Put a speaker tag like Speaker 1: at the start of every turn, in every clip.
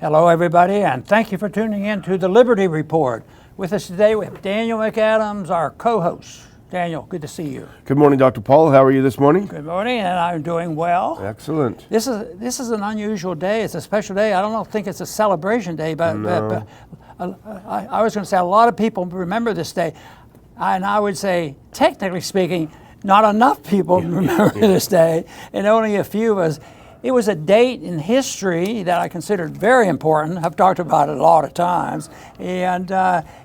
Speaker 1: Hello, everybody, and thank you for tuning in to the Liberty Report. With us today, we have Daniel McAdams, our co-host. Daniel, good to see you.
Speaker 2: Good morning, Dr. Paul. How are you this morning?
Speaker 1: Good morning, and I'm doing well.
Speaker 2: Excellent.
Speaker 1: This is an unusual day. It's a special day. I don't think it's a celebration day, but I was going to say a lot of people remember this day, and I would say, technically speaking, not enough people remember this day, and only a few of us. It was a date in history that I considered very important. I've talked about it a lot of times, and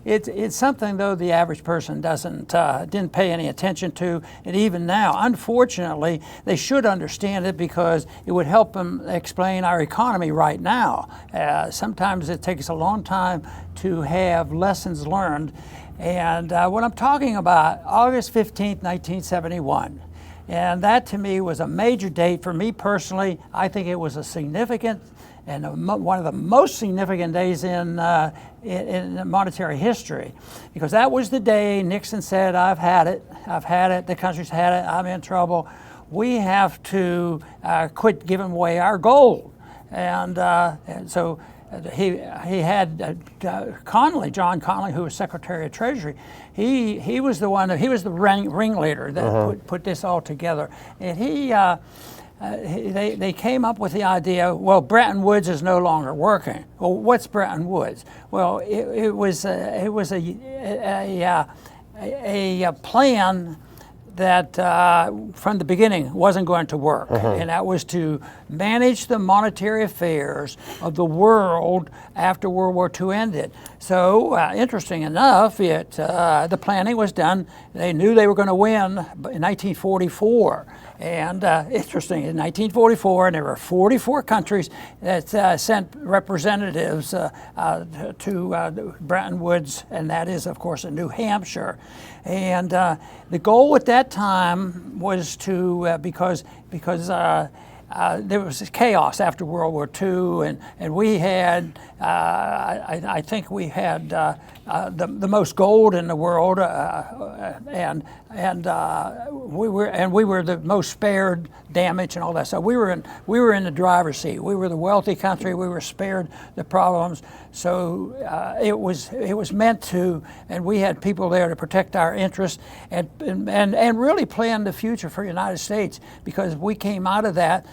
Speaker 1: it's something though the average person didn't pay any attention to, and even now, unfortunately, they should understand it because it would help them explain our economy right now. Sometimes it takes a long time to have lessons learned, and what I'm talking about, August 15th, 1971. And that to me was a major date for me personally. I think it was a significant and one of the most significant days in monetary history, because that was the day Nixon said, I've had it, the country's had it, I'm in trouble. We have to quit giving away our gold. And so he had John Connally, who was Secretary of Treasury. He was the one. He was the ringleader that put this all together. And they came up with the idea. Well, Bretton Woods is no longer working. Well, what's Bretton Woods? Well, it was a plan that from the beginning wasn't going to work, and that was to manage the monetary affairs of the world after World War II ended. So interesting enough, the planning was done. They knew they were going to win in 1944. And interesting, in 1944, and there were 44 countries that sent representatives to Bretton Woods, and that is, of course, in New Hampshire. And the goal at that time was to, because there was chaos after World War II, and we had, I think we had the most gold in the world, and we were the most spared damage and all that. So we were in the driver's seat. We were the wealthy country. We were spared the problems. So it was meant to, and we had people there to protect our interests and really plan the future for the United States, because we came out of that,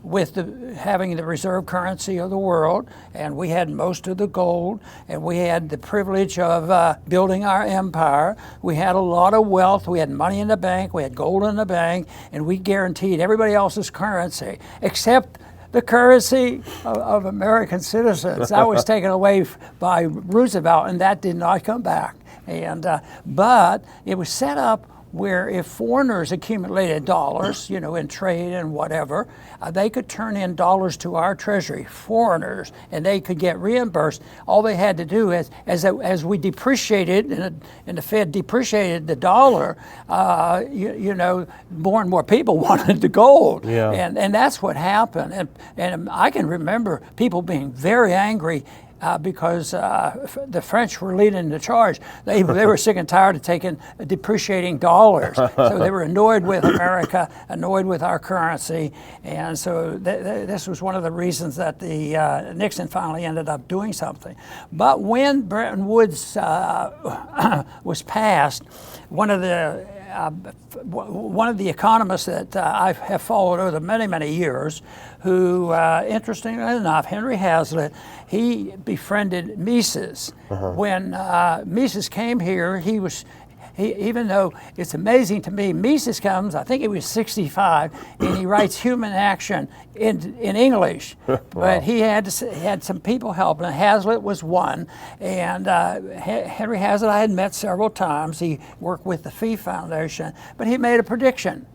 Speaker 1: with having the reserve currency of the world, and we had most of the gold, and we had the privilege of building our empire. We had a lot of wealth. We had money in the bank. We had gold in the bank, and we guaranteed everybody else's currency except the currency of American citizens. That was taken away by Roosevelt, and that did not come back. And but it was set up where if foreigners accumulated dollars, in trade and whatever, they could turn in dollars to our treasury, foreigners, and they could get reimbursed. All they had to do is, as we depreciated, and the Fed depreciated the dollar, more and more people wanted the gold. Yeah. And that's what happened. And I can remember people being very angry because the French were leading the charge. They were sick and tired of depreciating dollars. So they were annoyed with America, annoyed with our currency. And so this was one of the reasons that the Nixon finally ended up doing something. But when Bretton Woods was passed, one of the economists that I have followed over many, many years, who, interestingly enough, Henry Hazlitt, he befriended Mises. When Mises came here, even though it's amazing to me, Mises comes, I think he was 65, and he writes Human Action in English. Wow. But he had some people helping. Hazlitt was one, and Henry Hazlitt I had met several times. He worked with the Fee Foundation, but he made a prediction.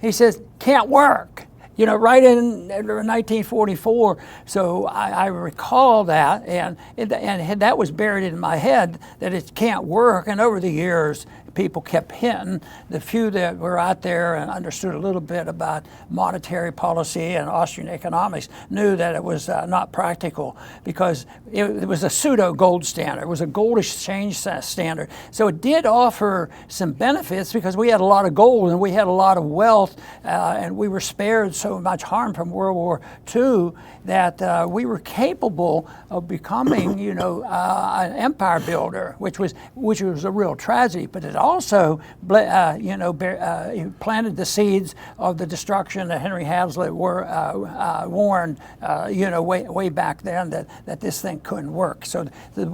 Speaker 1: He says, can't work. Right in 1944. So I recall that, and that was buried in my head that it can't work. And over the years, people kept hinting. The few that were out there and understood a little bit about monetary policy and Austrian economics knew that it was not practical, because it was a pseudo gold standard. It was a gold exchange standard. So it did offer some benefits because we had a lot of gold and we had a lot of wealth, and we were spared so much harm from World War II that we were capable of becoming, an empire builder, which was a real tragedy. But it also, planted the seeds of the destruction that Henry Hazlitt warned, way back then that this thing couldn't work. So the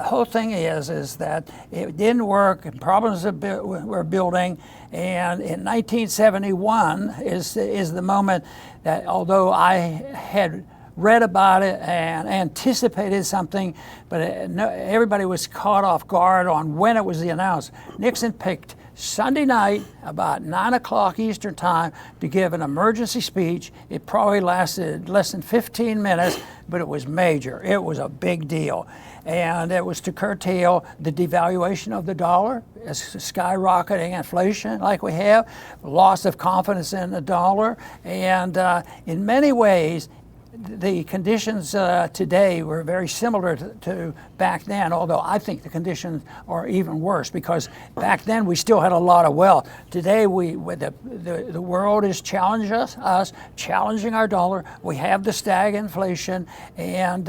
Speaker 1: whole thing is that it didn't work, and problems were building. And in 1971 is the moment that, although I had read about it and anticipated something, but everybody was caught off guard on when it was announced. Nixon picked Sunday night about 9 o'clock Eastern time to give an emergency speech. It probably lasted less than 15 minutes, but it was major. It was a big deal. And it was to curtail the devaluation of the dollar, skyrocketing inflation like we have, loss of confidence in the dollar, and in many ways, the conditions today were very similar to back then, although I think the conditions are even worse, because back then we still had a lot of wealth. Today the world is challenging us, challenging our dollar. We have the stagflation, and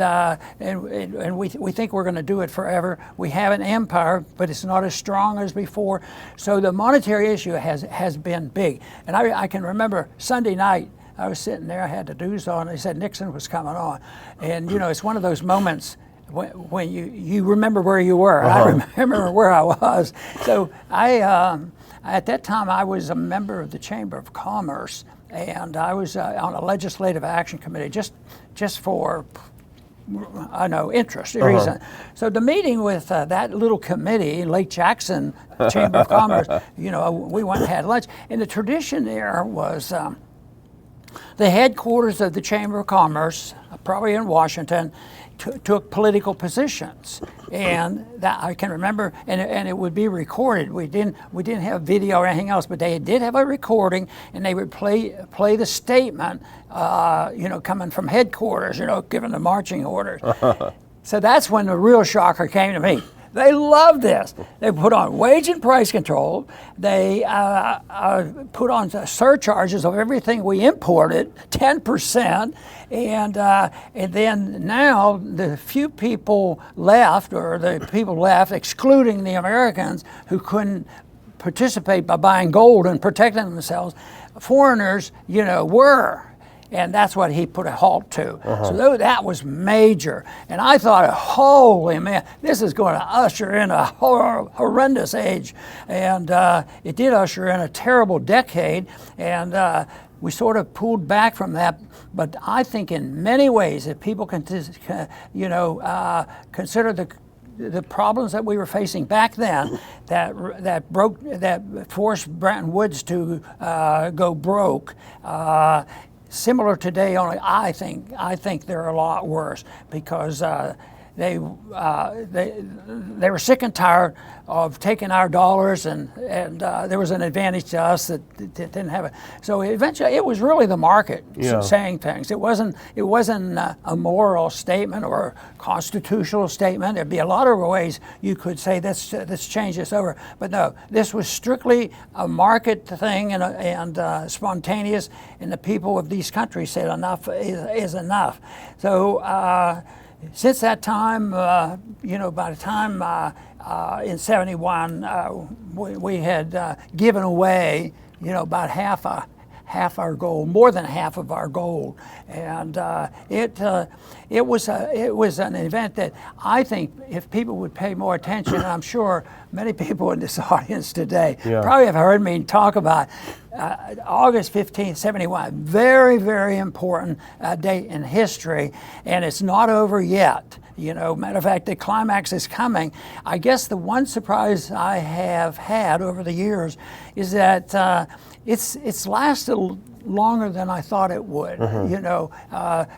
Speaker 1: we think we're going to do it forever. We have an empire, but it's not as strong as before. So the monetary issue has been big. And I can remember Sunday night, I was sitting there, I had the news on, they said Nixon was coming on. And it's one of those moments when you remember where you were. I remember where I was. So at that time I was a member of the Chamber of Commerce, and I was on a legislative action committee just for interest reason. So the meeting with that little committee, Lake Jackson Chamber of Commerce, we went and had lunch. And the tradition there was the headquarters of the Chamber of Commerce, probably in Washington, took political positions, and that I can remember, and it would be recorded. We didn't have video or anything else, but they did have a recording, and they would play the statement, coming from headquarters, giving the marching orders. So that's when the real shocker came to me. They loved this. They put on wage and price control. They put on surcharges of everything we imported, 10%. And then now the few people left, excluding the Americans who couldn't participate by buying gold and protecting themselves, foreigners, were. And that's what he put a halt to. So that was major. And I thought, holy man, this is going to usher in a horrendous age. And it did usher in a terrible decade. And we sort of pulled back from that. But I think in many ways, if people can, consider the problems that we were facing back then, that forced Bretton Woods to go broke. Similar today, only I think they're a lot worse, because they were sick and tired of taking our dollars, and there was an advantage to us that didn't have it. So eventually, it was really the market saying things. It wasn't a moral statement or a constitutional statement. There'd be a lot of ways you could say let's change this over, but no, this was strictly a market thing and spontaneous. And the people of these countries said enough is enough. So. Since that time, by the time in '71, we had given away, about half our gold, more than half of our gold, and it was an event that I think if people would pay more attention, and I'm sure many people in this audience today probably have heard me talk about August 15th, '71, very, very important date in history, and it's not over yet. Matter of fact, the climax is coming. I guess the one surprise I have had over the years is that it's lasted, longer than I thought it would. You know,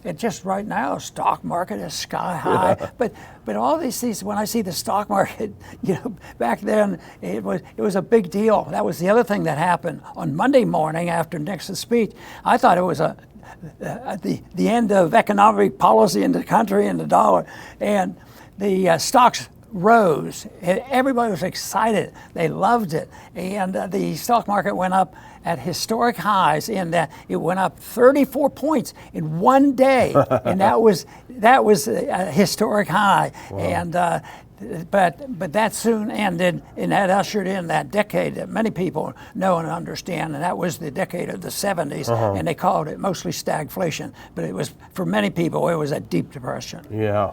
Speaker 1: it just right now, stock market is sky high. But all these things, when I see the stock market, you know, back then it was a big deal. That was the other thing that happened on Monday morning after Nixon's speech. I thought it was the end of economic policy in the country and the dollar, and the stocks rose. Everybody was excited. They loved it, and the stock market went up at historic highs. In that, it went up 34 points in one day, and that was a historic high. Wow. And but that soon ended, and that ushered in that decade that many people know and understand, and that was the decade of the 70s, and they called it mostly stagflation. But it was, for many people, it was a deep depression.
Speaker 2: Yeah.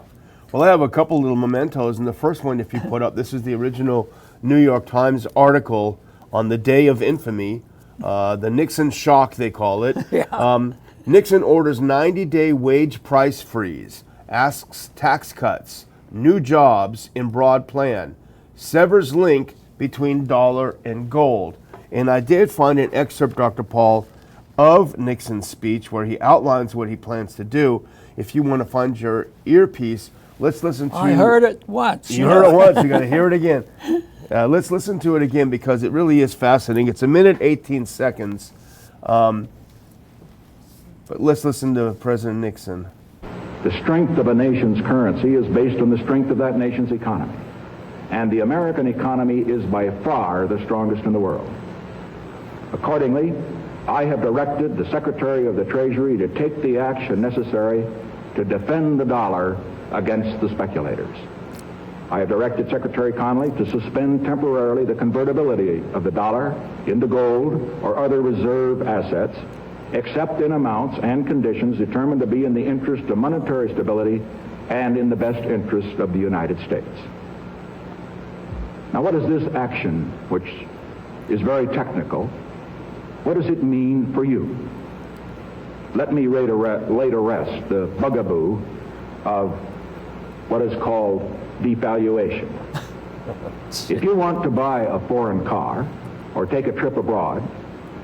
Speaker 2: Well, I have a couple little mementos, and the first one, if you put up, this is the original New York Times article on the day of infamy, the Nixon shock, they call it.
Speaker 1: Yeah.
Speaker 2: Nixon orders 90-day wage price freeze, asks tax cuts, new jobs in broad plan, severs link between dollar and gold. And I did find an excerpt, Dr. Paul, of Nixon's speech where he outlines what he plans to do. If you want to find your earpiece, let's listen to...
Speaker 1: I heard it once.
Speaker 2: You heard it once. You got to hear it again. Let's listen to it again because it really is fascinating. It's 1 minute, 18 seconds. But let's listen to President Nixon.
Speaker 3: The strength of a nation's currency is based on the strength of that nation's economy. And the American economy is by far the strongest in the world. Accordingly, I have directed the Secretary of the Treasury to take the action necessary to defend the dollar against the speculators. I have directed Secretary Connally to suspend temporarily the convertibility of the dollar into gold or other reserve assets, except in amounts and conditions determined to be in the interest of monetary stability and in the best interest of the United States. Now, what does this action, which is very technical, what does it mean for you? Let me lay to rest the bugaboo of what is called devaluation. If you want to buy a foreign car or take a trip abroad,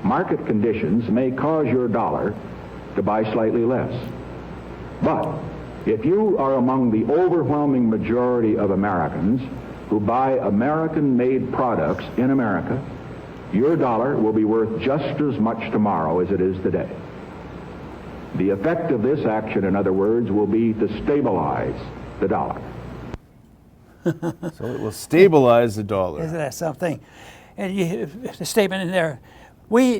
Speaker 3: market conditions may cause your dollar to buy slightly less. But if you are among the overwhelming majority of Americans who buy American-made products in America, your dollar will be worth just as much tomorrow as it is today. The effect of this action, in other words, will be to stabilize the dollar.
Speaker 2: So it will stabilize the dollar.
Speaker 1: Isn't that something? And the statement in there,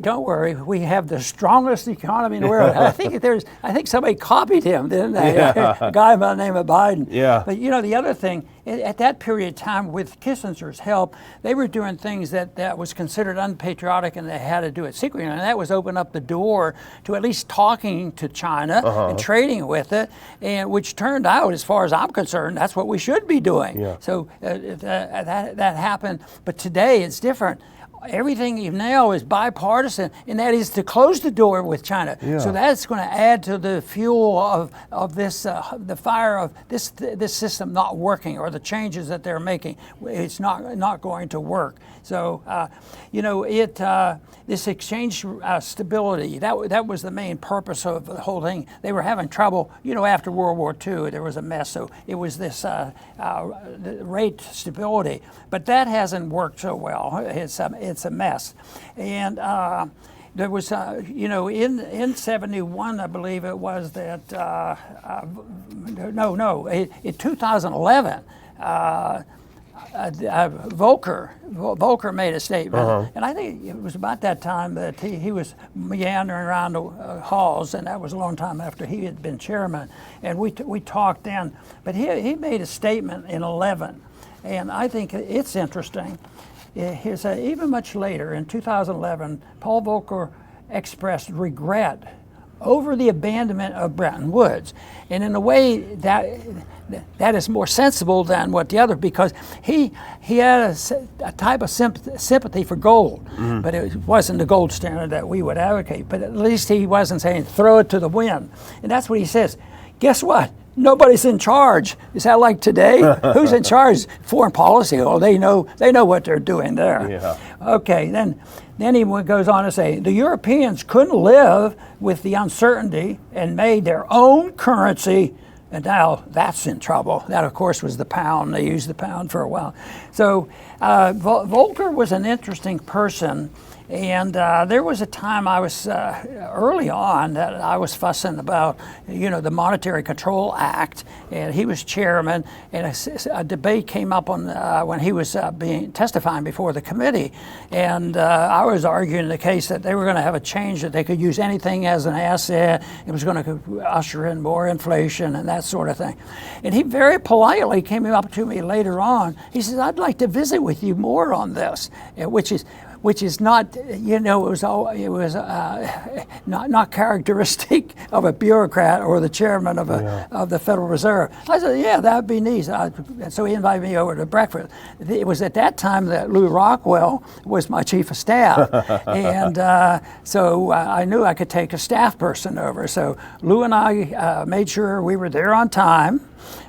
Speaker 1: don't worry, we have the strongest economy in the world. I think somebody copied him, didn't they?
Speaker 2: Yeah.
Speaker 1: A guy by the name of Biden.
Speaker 2: Yeah.
Speaker 1: But you know, the other thing, at that period of time, with Kissinger's help, they were doing things that was considered unpatriotic, and they had to do it secretly. And that was open up the door to at least talking to China and trading with it, and which turned out, as far as I'm concerned, that's what we should be doing.
Speaker 2: Yeah.
Speaker 1: So that happened. But today it's different. Everything now is bipartisan, and that is to close the door with China.
Speaker 2: Yeah.
Speaker 1: So that's going to add to the fuel of this, the fire of this system not working, or the changes that they're making. It's not going to work. So you know, this exchange stability, that was the main purpose of the whole thing. They were having trouble, you know, after World War II. There was a mess, so it was this rate stability, but that hasn't worked so well. It's a mess, and there was, you know, in 71, I believe it was that, in 2011, Volcker made a statement, and I think it was about that time that he was meandering around the halls, and that was a long time after he had been chairman, and we talked then, but he made a statement in 11, and I think it's interesting. Even much later, in 2011, Paul Volcker expressed regret over the abandonment of Bretton Woods, and in a way that is more sensible than what the other, because he had a type of sympathy for gold, but it wasn't the gold standard that we would advocate. But at least he wasn't saying throw it to the wind, and that's what he says. Guess what? nobody's in charge. Is that like today? Who's in charge? Foreign policy. Oh, they know what they're doing there.
Speaker 2: Yeah.
Speaker 1: Okay, then he goes on to say, the Europeans couldn't live with the uncertainty and made their own currency, and now that's in trouble. That, of course, was the pound. They used the pound for a while. So Volcker was an interesting person. And there was a time I was early on that I was fussing about, the Monetary Control Act, and he was chairman. And a debate came up on when he was testifying before the committee, and I was arguing the case that they were going to have a change that they could use anything as an asset. It was going to usher in more inflation and that sort of thing. And he very politely came up to me later on. He says, "I'd like to visit with you more on this," which is not, it was not characteristic of a bureaucrat or the chairman of the Federal Reserve. I said, yeah, that'd be neat. So he invited me over to breakfast. It was at that time that Lou Rockwell was my chief of staff, and so I knew I could take a staff person over. So Lou and I made sure we were there on time.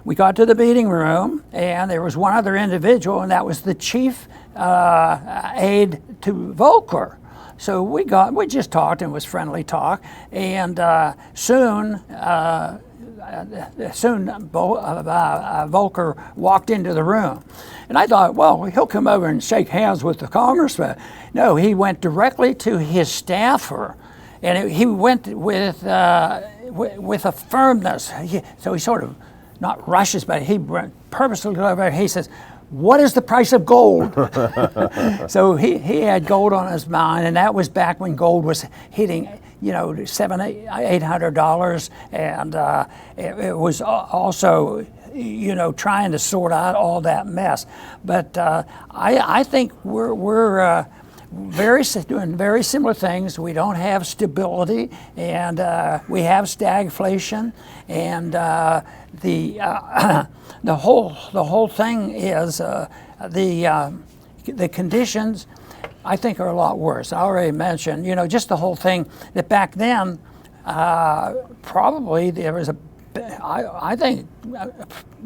Speaker 1: We got to the meeting room, and there was one other individual, and that was the chief aide to Volcker. So we just talked, and it was friendly talk, and soon Volcker walked into the room. And I thought, well, he'll come over and shake hands with the congressman. No, he went directly to his staffer, and he went with a firmness. So he sort of, not rushes, but he purposely goes over. He says, "What is the price of gold?" So he had gold on his mind, and that was back when gold was hitting, $700-800, and it was also, trying to sort out all that mess. But I think we're doing very similar things. We don't have stability, and we have stagflation, and the whole thing is the conditions, I think, are a lot worse. I already mentioned, just the whole thing that back then probably there was I think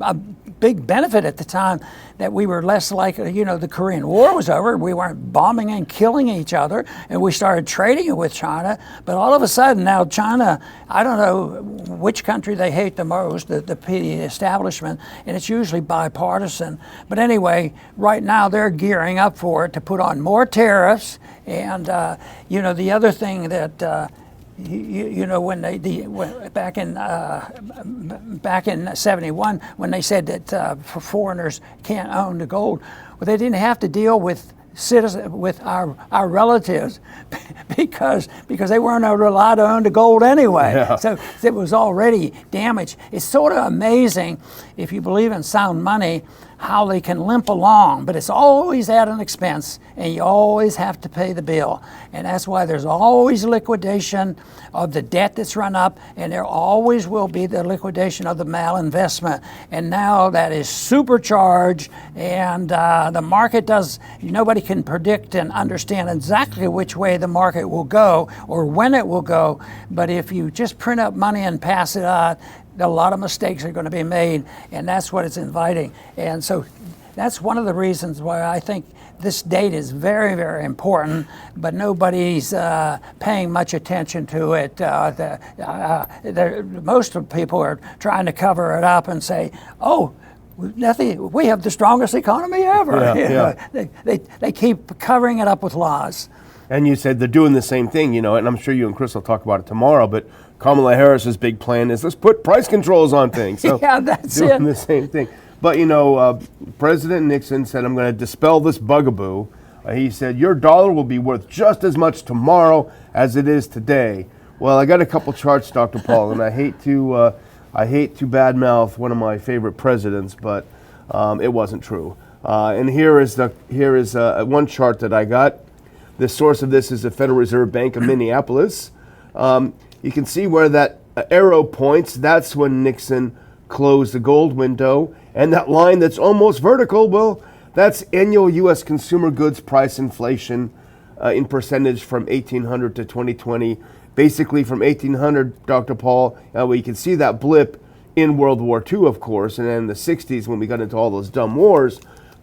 Speaker 1: a big benefit at the time that we were less like, the Korean War was over. We weren't bombing and killing each other, and we started trading with China. But all of a sudden now China, I don't know which country they hate the most, the PD establishment, and it's usually bipartisan. But anyway, right now they're gearing up for it to put on more tariffs. And, the other thing that, when back in '71, when they said that for foreigners can't own the gold, well, they didn't have to deal with our relatives because they weren't allowed to own the gold anyway.
Speaker 2: Yeah.
Speaker 1: So it was already damaged. It's sort of amazing, if you believe in sound money, how they can limp along, but it's always at an expense, and you always have to pay the bill. And that's why there's always liquidation of the debt that's run up, and there always will be the liquidation of the malinvestment. And now that is supercharged, and the market nobody can predict and understand exactly which way the market will go or when it will go. But if you just print up money and pass it out, a lot of mistakes are going to be made, and that's what it's inviting. And so that's one of the reasons why I think this date is very, very important, but nobody's paying much attention to it. Most of the people are trying to cover it up and say, oh, nothing, we have the strongest economy ever.
Speaker 2: Yeah.
Speaker 1: They keep covering it up with lies.
Speaker 2: And you said they're doing the same thing, and I'm sure you and Chris will talk about it tomorrow, but Kamala Harris's big plan is let's put price controls on things. So
Speaker 1: yeah, that's
Speaker 2: doing
Speaker 1: it.
Speaker 2: the same thing. But, President Nixon said, I'm going to dispel this bugaboo. He said, your dollar will be worth just as much tomorrow as it is today. Well, I got a couple charts, Dr. Paul, and I hate to badmouth one of my favorite presidents, but it wasn't true. And here is one chart that I got. The source of this is the Federal Reserve Bank of Minneapolis. You can see where that arrow points. That's when Nixon closed the gold window. And that line that's almost vertical, well, that's annual U.S. consumer goods price inflation in percentage from 1800 to 2020. Basically from 1800, Dr. Paul, you can see that blip in World War II, of course, and then in the 60s when we got into all those dumb wars.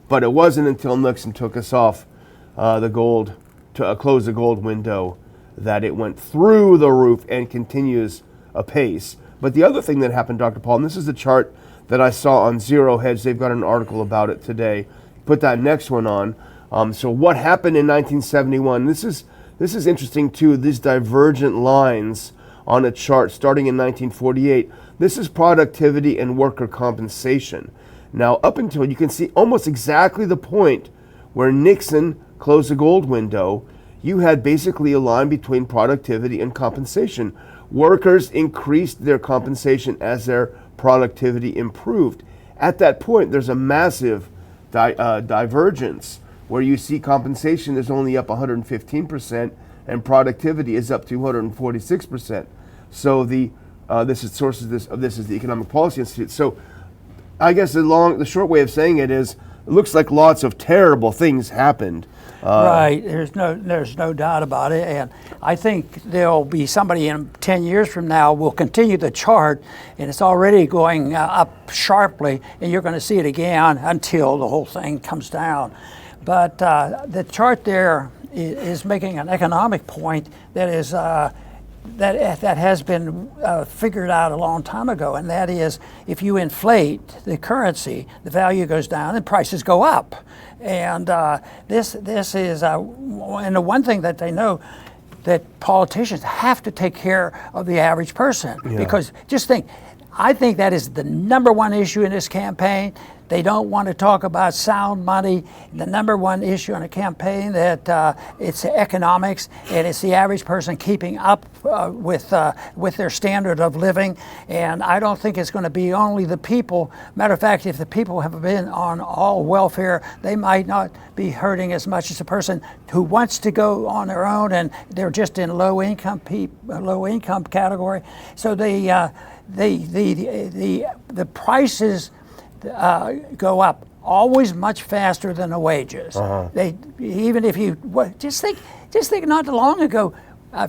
Speaker 2: But it wasn't until Nixon took us off the gold, to close the gold window, that it went through the roof and continues apace. But the other thing that happened, Dr. Paul, and this is the chart that I saw on Zero Hedge. They've got an article about it today. Put that next one on. So what happened in 1971? This is interesting too. These divergent lines on a chart starting in 1948. This is productivity and worker compensation. Now, up until you can see almost exactly the point where Nixon closed the gold window, you had basically a line between productivity and compensation. Workers increased their compensation as their productivity improved. At that point, there's a massive divergence where you see compensation is only up 115% and productivity is up 246%. So this is sources of this is the Economic Policy Institute. So I guess the short way of saying it is, it looks like lots of terrible things happened.
Speaker 1: Right. There's no doubt about it, and I think there'll be somebody in 10 years from now will continue the chart, and it's already going up sharply, and you're going to see it again until the whole thing comes down. But the chart there is making an economic point that is that has been figured out a long time ago, and that is if you inflate the currency, the value goes down and prices go up. And this is and the one thing that they know, that politicians have to take care of the average person. Yeah. Because just think, I think that is the number one issue in this campaign. They don't want to talk about sound money. The number one issue in a campaign, that it's economics, and it's the average person keeping up with their standard of living. And I don't think it's going to be only the people. Matter of fact, if the people have been on all welfare, they might not be hurting as much as a person who wants to go on their own and they're just in low income category. So the prices go up always much faster than the wages. They, even if you just think not too long ago,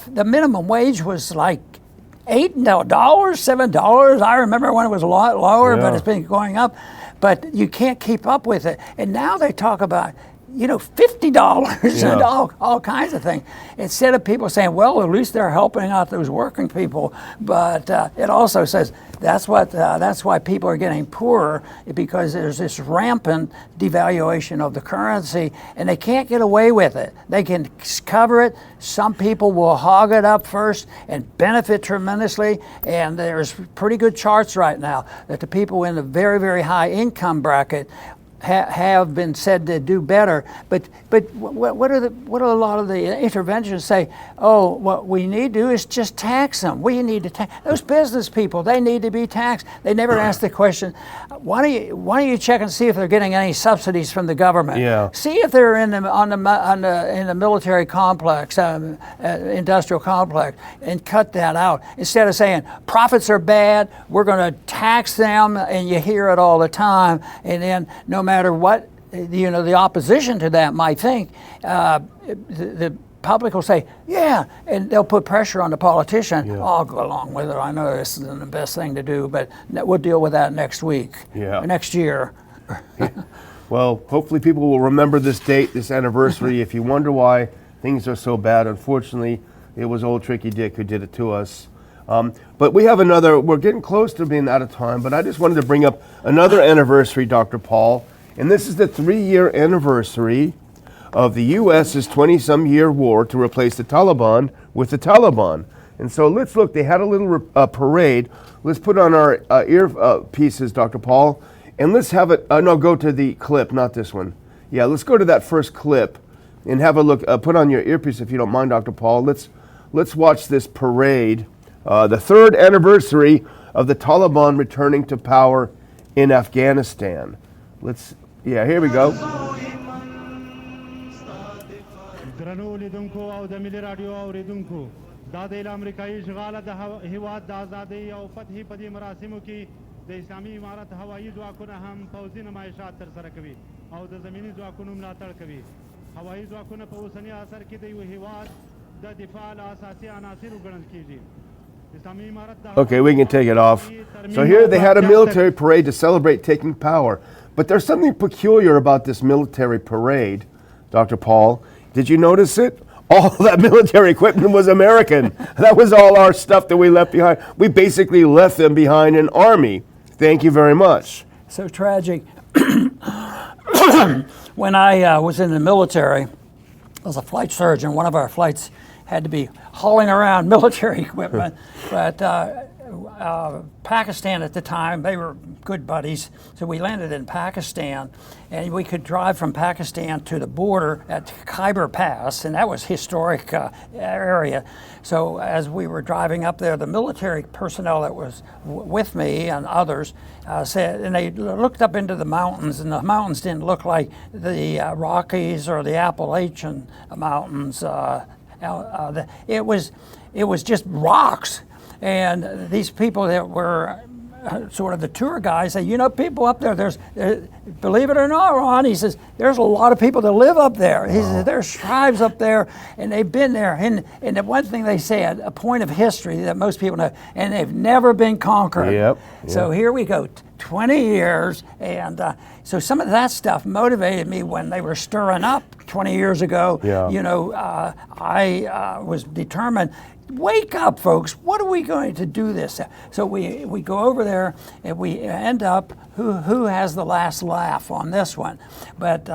Speaker 1: the minimum wage was like $8, $7. I remember when it was a lot lower, but it's been going up. But you can't keep up with it. And now they talk about, $50 and all kinds of things. Instead of people saying, well, at least they're helping out those working people. But it also says that's why people are getting poorer, because there's this rampant devaluation of the currency, and they can't get away with it. They can cover it. Some people will hog it up first and benefit tremendously. And there's pretty good charts right now that the people in the very, very high income bracket have been said to do better, but what do a lot of the interventions say? Oh, what we need to do is just tax them. We need to tax those business people. They need to be taxed. They never ask the question, why don't you check and see if they're getting any subsidies from the government? Yeah. See if they're in the military complex, industrial complex, and cut that out. Instead of saying profits are bad, we're going to tax them, and you hear it all the time, and then no matter what the opposition to that might think, the public will say, yeah, and they'll put pressure on the politician. Yeah. I'll go along with it. I know this isn't the best thing to do, but we'll deal with that next week, next year.
Speaker 2: Well, hopefully people will remember this date, this anniversary. If you wonder why things are so bad, unfortunately, it was old Tricky Dick who did it to us. But we have we're getting close to being out of time, but I just wanted to bring up another anniversary, Dr. Paul. And this is the 3-year anniversary of the U.S.'s 20-some-year war to replace the Taliban with the Taliban. And so let's look. They had a little parade. Let's put on our earpieces, Dr. Paul, and let's have it. No, go to the clip, not this one. Yeah, let's go to that first clip and have a look. Put on your earpiece if you don't mind, Dr. Paul. Let's watch this parade. The 3rd anniversary of the Taliban returning to power in Afghanistan. Here we go. Okay, we can take it off. So here they had a military parade to celebrate taking power. But there's something peculiar about this military parade, Dr. Paul. Did you notice it? All that military equipment was American. That was all our stuff that we left behind. We basically left them behind an army. Thank you very much.
Speaker 1: So tragic. When I was in the military, I was a flight surgeon. One of our flights had to be hauling around military equipment. But Pakistan at the time, they were good buddies. So we landed in Pakistan, and we could drive from Pakistan to the border at Khyber Pass, and that was historic area. So as we were driving up there, the military personnel that was with me and others said, and they looked up into the mountains, and the mountains didn't look like the Rockies or the Appalachian Mountains. It was just rocks. And these people that were sort of the tour guys say, you know, people up there, believe it or not, Ron, he says, there's a lot of people that live up there. He says, there's tribes up there, and they've been there. And the one thing they say, a point of history that most people know, and they've never been conquered.
Speaker 2: Yep.
Speaker 1: So here we go, 20 years. And so some of that stuff motivated me when they were stirring up 20 years ago.
Speaker 2: Yeah.
Speaker 1: You know, I was determined, wake up, folks. What are we going to do this? So we go over there and we end up who has the last laugh on this one. But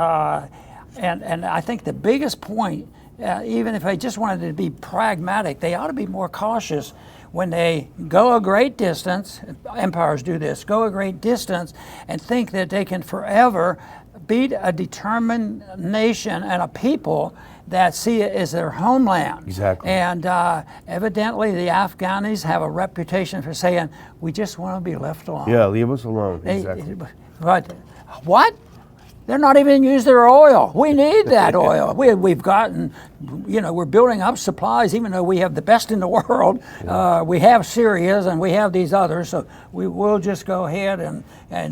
Speaker 1: and I think the biggest point, even if they just wanted to be pragmatic, they ought to be more cautious when they go a great distance. Empires do this, go a great distance and think that they can forever beat a determined nation and a people that see it as their homeland.
Speaker 2: Exactly.
Speaker 1: And evidently the Afghanis have a reputation for saying, we just want to be left alone.
Speaker 2: Yeah, leave us alone. Exactly.
Speaker 1: But what? They're not even use their oil. We need that oil. We've gotten, you know, we're building up supplies, even though we have the best in the world.
Speaker 2: Yeah.
Speaker 1: We have Syria's and we have these others, so we will just go ahead and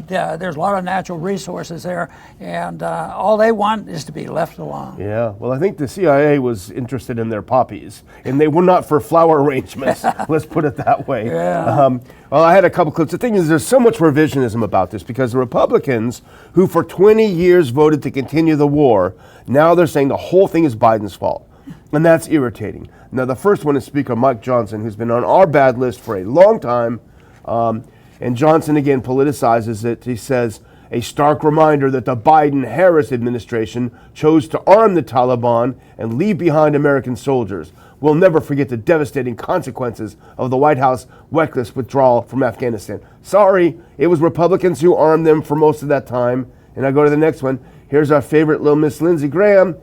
Speaker 1: there's a lot of natural resources there, and all they want is to be left alone.
Speaker 2: Yeah, well, I think the CIA was interested in their poppies, and they were not for flower arrangements. Let's put it that way.
Speaker 1: Yeah.
Speaker 2: Well, I had a couple clips. The thing is, there's so much revisionism about this because the Republicans, who for 20 years voted to continue the war, now they're saying the whole thing is Biden's fault. And that's irritating. Now, the first one is Speaker Mike Johnson, who's been on our bad list for a long time. And Johnson, again, politicizes it. He says, a stark reminder that the Biden-Harris administration chose to arm the Taliban and leave behind American soldiers. We'll never forget the devastating consequences of the White House reckless withdrawal from Afghanistan. Sorry, it was Republicans who armed them for most of that time. And I go to the next one. Here's our favorite little Miss Lindsey Graham.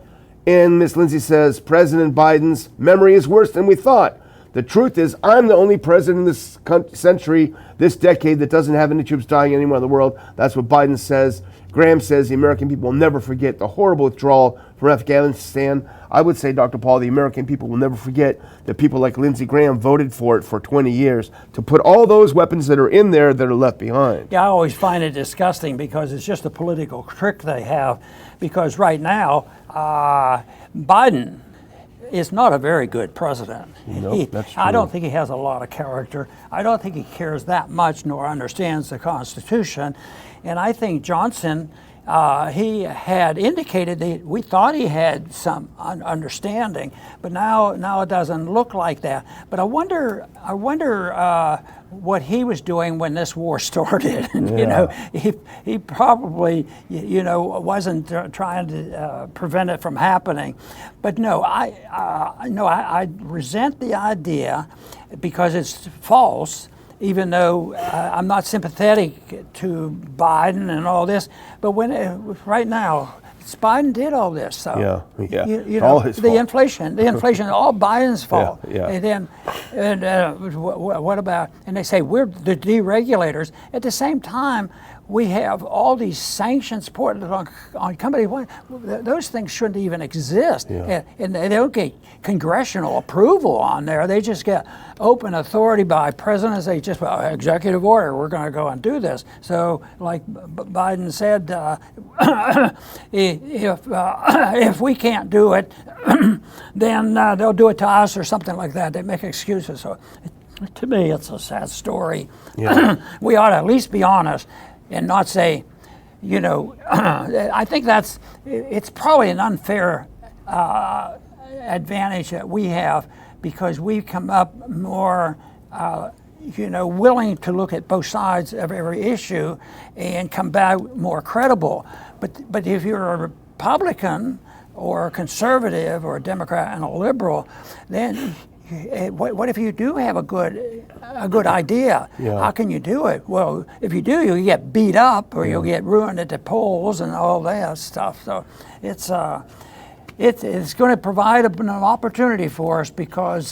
Speaker 2: And Miss Lindsey says, President Biden's memory is worse than we thought. The truth is, I'm the only president in this century, this decade, that doesn't have any troops dying anywhere in the world. That's what Biden says. Graham says the American people will never forget the horrible withdrawal from Afghanistan. I would say, Dr. Paul, the American people will never forget that people like Lindsey Graham voted for it for 20 years to put all those weapons that are in there that are left behind.
Speaker 1: Yeah, I always find it disgusting because it's just a political trick they have. Because right now, Biden is not a very good president.
Speaker 2: No, that's true.
Speaker 1: I don't think he has a lot of character. I don't think he cares that much nor understands the Constitution. And I think Johnson, he had indicated that we thought he had some understanding, but now it doesn't look like that. But I wonder what he was doing when this war started.
Speaker 2: Yeah.
Speaker 1: You know, he probably, you know, wasn't trying to prevent it from happening. But no, I resent the idea because it's false. Even though I'm not sympathetic to Biden and all this, but right now, Biden did all this. So
Speaker 2: yeah.
Speaker 1: You
Speaker 2: all
Speaker 1: know,
Speaker 2: his
Speaker 1: the
Speaker 2: fault.
Speaker 1: inflation, all Biden's fault.
Speaker 2: Yeah.
Speaker 1: And then, what about? And they say we're the deregulators. At the same time, we have all these sanctions put on companies. Those things shouldn't even exist.
Speaker 2: Yeah.
Speaker 1: And they don't get congressional approval on there. They just get open authority by presidents. They just, executive order, we're going to go and do this. So like Biden said, if we can't do it, then they'll do it to us or something like that. They make excuses. So To me, it's a sad story.
Speaker 2: Yeah.
Speaker 1: We ought to at least be honest and not say, you know, I think it's probably an unfair advantage that we have because we've come up more, willing to look at both sides of every issue and come back more credible. But if you're a Republican or a conservative or a Democrat and a liberal, then what if you do have a good idea?
Speaker 2: Yeah.
Speaker 1: How can you do it? Well, if you do, you'll get beat up or you'll get ruined at the polls and all that stuff. So it's going to provide an opportunity for us because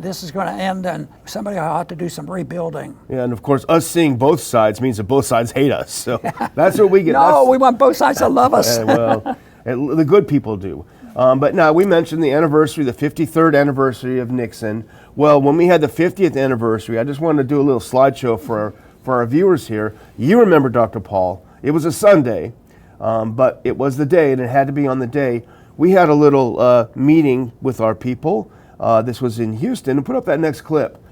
Speaker 1: this is going to end and somebody will have to do some rebuilding.
Speaker 2: Yeah, and of course, us seeing both sides means that both sides hate us. So that's what we get.
Speaker 1: No, we want both sides to love us.
Speaker 2: Well, the good people do. But now we mentioned the anniversary, the 53rd anniversary of Nixon. Well, when we had the 50th anniversary, I just wanted to do a little slideshow for our viewers here. You remember, Dr. Paul, it was a Sunday, but it was the day, and it had to be on the day. We had a little meeting with our people. This was in Houston. And put up that next clip.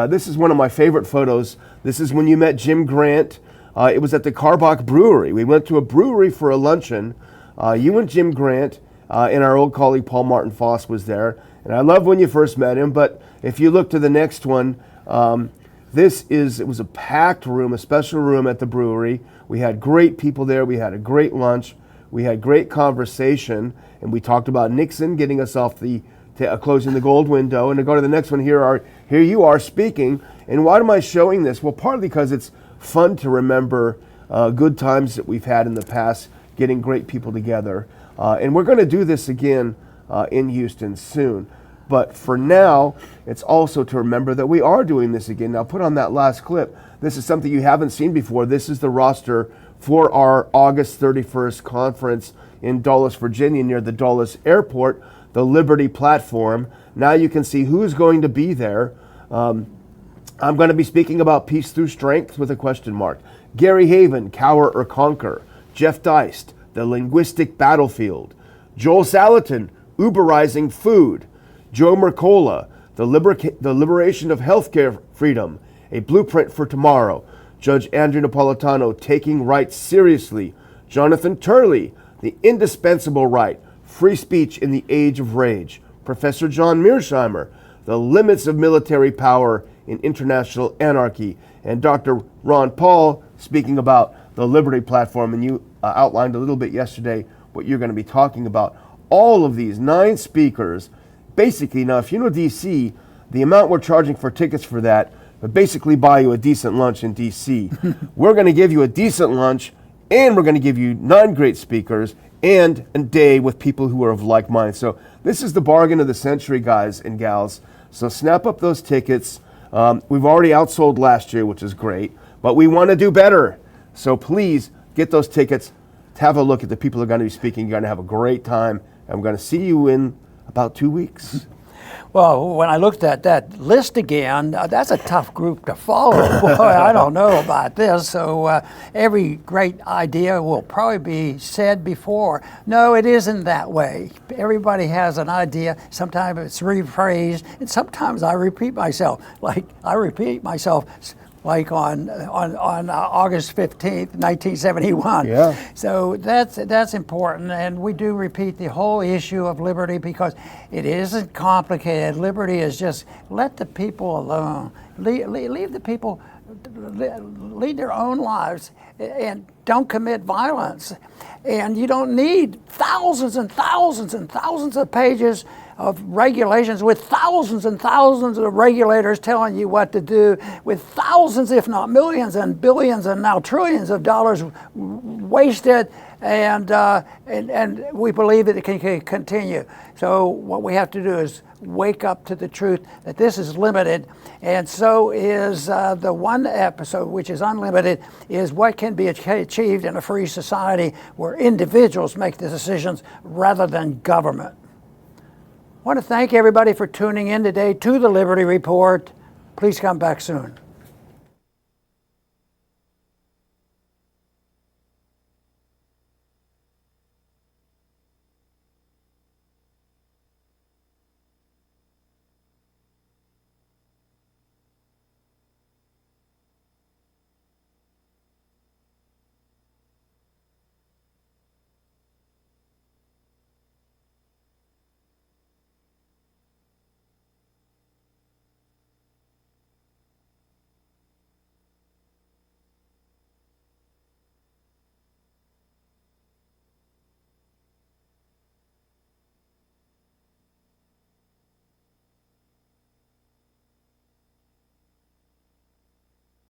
Speaker 2: This is one of my favorite photos. This is when you met Jim Grant. It was at the Carbach Brewery. We went to a brewery for a luncheon. You and Jim Grant and our old colleague Paul Martin Foss was there. And I love when you first met him, but if you look to the next one, it was a packed room, a special room at the brewery. We had great people there. We had a great lunch. We had great conversation, and we talked about Nixon getting us off closing the gold window. And to go to the next one, here you are speaking. And why am I showing this? Well, partly because it's fun to remember good times that we've had in the past, getting great people together. And we're going to do this again in Houston soon. But for now, it's also to remember that we are doing this again. Now, put on that last clip. This is something you haven't seen before. This is the roster for our August 31st conference in Dulles, Virginia, near the Dulles Airport, the Liberty Platform. Now you can see who's going to be there. I'm going to be speaking about peace through strength with a question mark. Gary Haven, Cower or Conquer. Jeff Deist, the linguistic battlefield. Joel Salatin, Uberizing food. Joe Mercola, the liberation of healthcare freedom, a blueprint for tomorrow. Judge Andrew Napolitano, taking rights seriously. Jonathan Turley, the indispensable right, free speech in the age of rage. Professor John Mearsheimer, the limits of military power in international anarchy. And Dr. Ron Paul, speaking about the Liberty Platform, and you outlined a little bit yesterday what you're going to be talking about. All of these 9 speakers, basically, now if you know DC, the amount we're charging for tickets for that would basically buy you a decent lunch in DC. We're going to give you a decent lunch, and we're going to give you 9 great speakers and a day with people who are of like mind. So this is the bargain of the century, guys and gals. So snap up those tickets. We've already outsold last year, which is great, but we want to do better. So please get those tickets. Have a look at the people who are going to be speaking. You're going to have a great time. I'm going to see you in about 2 weeks.
Speaker 1: Well, when I looked at that list again, that's a tough group to follow. Boy, I don't know about this. So every great idea will probably be said before. No, it isn't that way. Everybody has an idea. Sometimes it's rephrased, and sometimes I repeat myself. Like on August 15th, 1971.
Speaker 2: Yeah.
Speaker 1: So that's important, and we do repeat the whole issue of liberty because it isn't complicated. Liberty is just let the people alone. Leave the people lead their own lives and don't commit violence. And you don't need thousands and thousands and thousands of pages of regulations with thousands and thousands of regulators telling you what to do, with thousands, if not millions and billions and now trillions of dollars wasted, and we believe that it can continue. So what we have to do is wake up to the truth that this is limited, and so is the one episode, which is unlimited, is what can be achieved in a free society where individuals make the decisions rather than government. I want to thank everybody for tuning in today to the Liberty Report. Please come back soon.